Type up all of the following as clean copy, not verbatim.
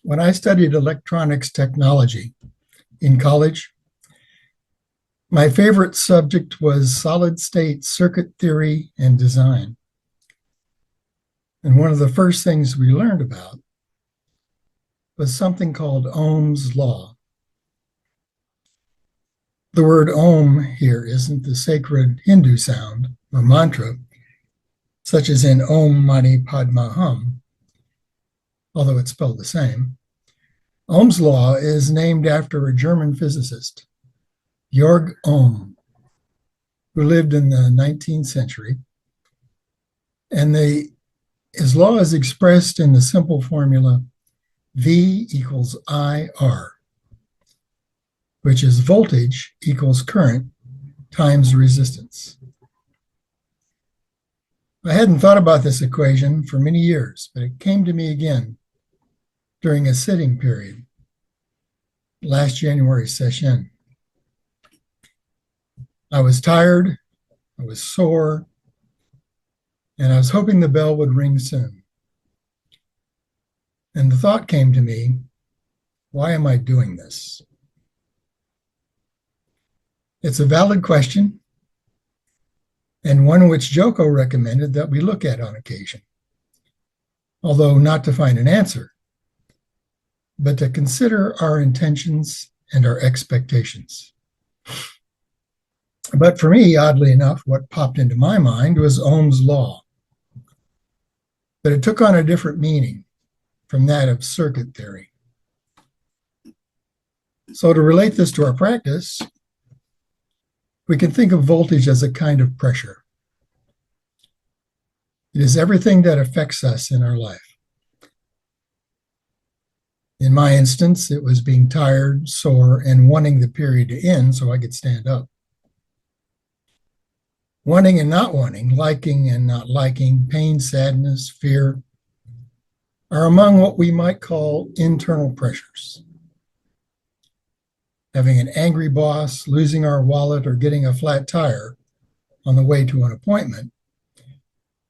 When I studied electronics technology in college, my favorite subject was solid-state circuit theory and design. And one of the first things we learned about was something called Ohm's law. The word Om here isn't the sacred Hindu sound or mantra, such as in Om Mani Padma Hum, although it's spelled the same. Ohm's law is named after a German physicist, Georg Ohm, who lived in the 19th century. And his law is expressed in the simple formula V equals IR, which is voltage equals current times resistance. I hadn't thought about this equation for many years, but it came to me again during a sitting period last January's session. I was tired, I was sore, and I was hoping the bell would ring soon. And the thought came to me, why am I doing this? It's a valid question, and one which Joko recommended that we look at on occasion, although not to find an answer, but to consider our intentions and our expectations. But for me, oddly enough, what popped into my mind was Ohm's law, but it took on a different meaning from that of circuit theory. So to relate this to our practice, we can think of voltage as a kind of pressure. It is everything that affects us in our life. In my instance, it was being tired, sore, and wanting the period to end so I could stand up. Wanting and not wanting, liking and not liking, pain, sadness, fear, are among what we might call internal pressures. Having an angry boss, losing our wallet, or getting a flat tire on the way to an appointment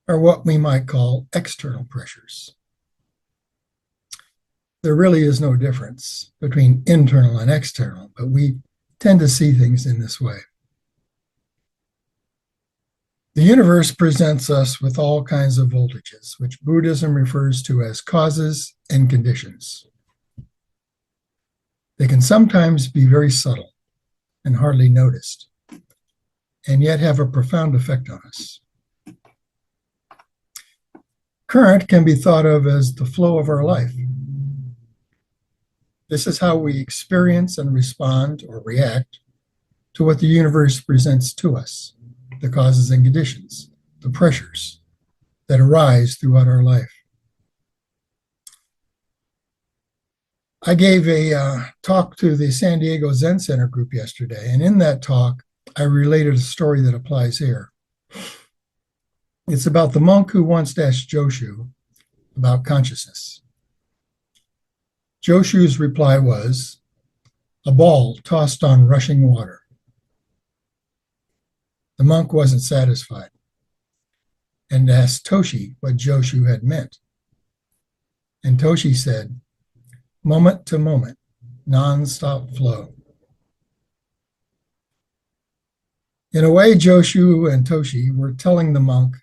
are what we might call external pressures. There really is no difference between internal and external, but we tend to see things in this way. The universe presents us with all kinds of voltages, which Buddhism refers to as causes and conditions. They can sometimes be very subtle and hardly noticed, and yet have a profound effect on us. Current can be thought of as the flow of our life. This is how we experience and respond or react to what the universe presents to us, the causes and conditions, the pressures that arise throughout our life. I gave a talk to the San Diego Zen Center group yesterday, and in that talk, I related a story that applies here. It's about the monk who once asked Joshu about consciousness. Joshu's reply was, a ball tossed on rushing water. The monk wasn't satisfied and asked Toshi what Joshu had meant. And Toshi said, moment to moment, non-stop flow. In a way, Joshu and Toshi were telling the monk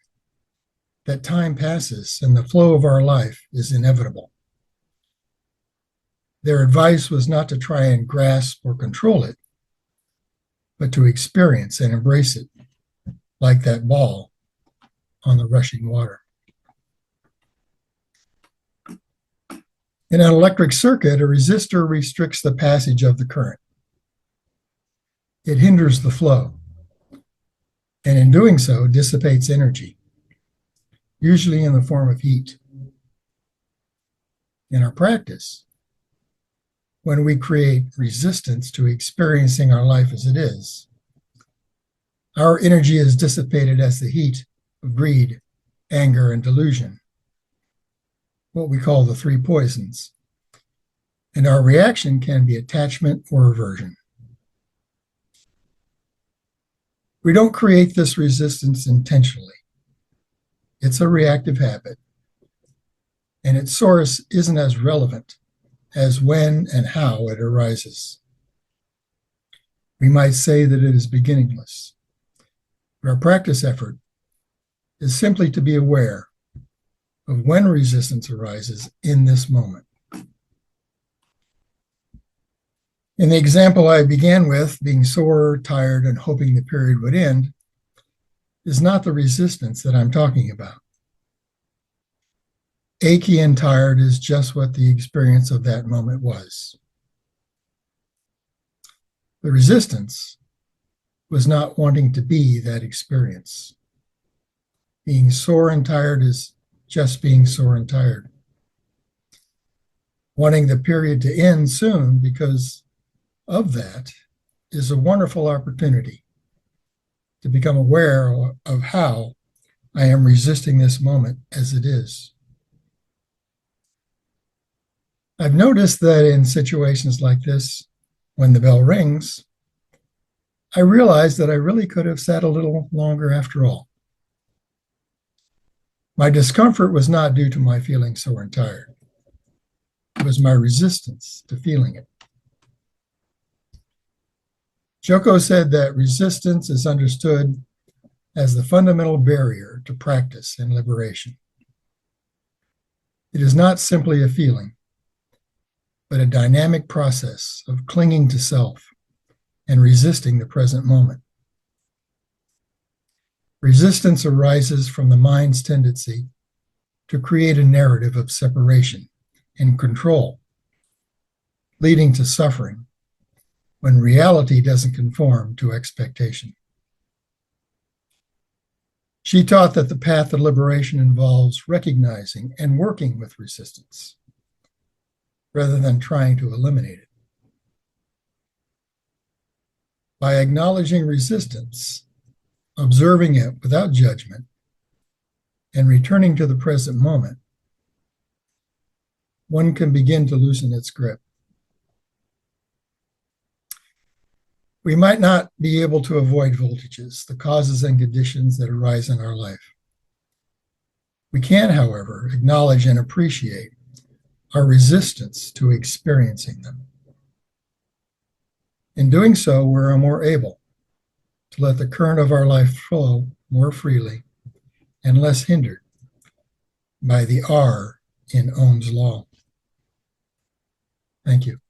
that time passes and the flow of our life is inevitable. Their advice was not to try and grasp or control it, but to experience and embrace it, like that ball on the rushing water. In an electric circuit, a resistor restricts the passage of the current. It hinders the flow, and in doing so, dissipates energy, usually in the form of heat. In our practice, when we create resistance to experiencing our life as it is, our energy is dissipated as the heat of greed, anger, and delusion, what we call the three poisons. And our reaction can be attachment or aversion. We don't create this resistance intentionally. It's a reactive habit, and its source isn't as relevant as when and how it arises. We might say that it is beginningless. Our practice effort is simply to be aware of when resistance arises in this moment. In the example I began with, being sore, tired, and hoping the period would end, is not the resistance that I'm talking about. Achy and tired is just what the experience of that moment was. The resistance was not wanting to be that experience. Being sore and tired is just being sore and tired. Wanting the period to end soon because of that is a wonderful opportunity to become aware of how I am resisting this moment as it is. I've noticed that in situations like this, when the bell rings, I realize that I really could have sat a little longer after all. My discomfort was not due to my feeling sore and tired. It was my resistance to feeling it. Joko said that resistance is understood as the fundamental barrier to practice and liberation. It is not simply a feeling, but a dynamic process of clinging to self and resisting the present moment. Resistance arises from the mind's tendency to create a narrative of separation and control, leading to suffering when reality doesn't conform to expectation. She taught that the path of liberation involves recognizing and working with resistance rather than trying to eliminate it. By acknowledging resistance, observing it without judgment, and returning to the present moment, one can begin to loosen its grip. We might not be able to avoid voltages, the causes and conditions that arise in our life. We can, however, acknowledge and appreciate our resistance to experiencing them. In doing so, we're more able to let the current of our life flow more freely and less hindered by the R in Ohm's law. Thank you.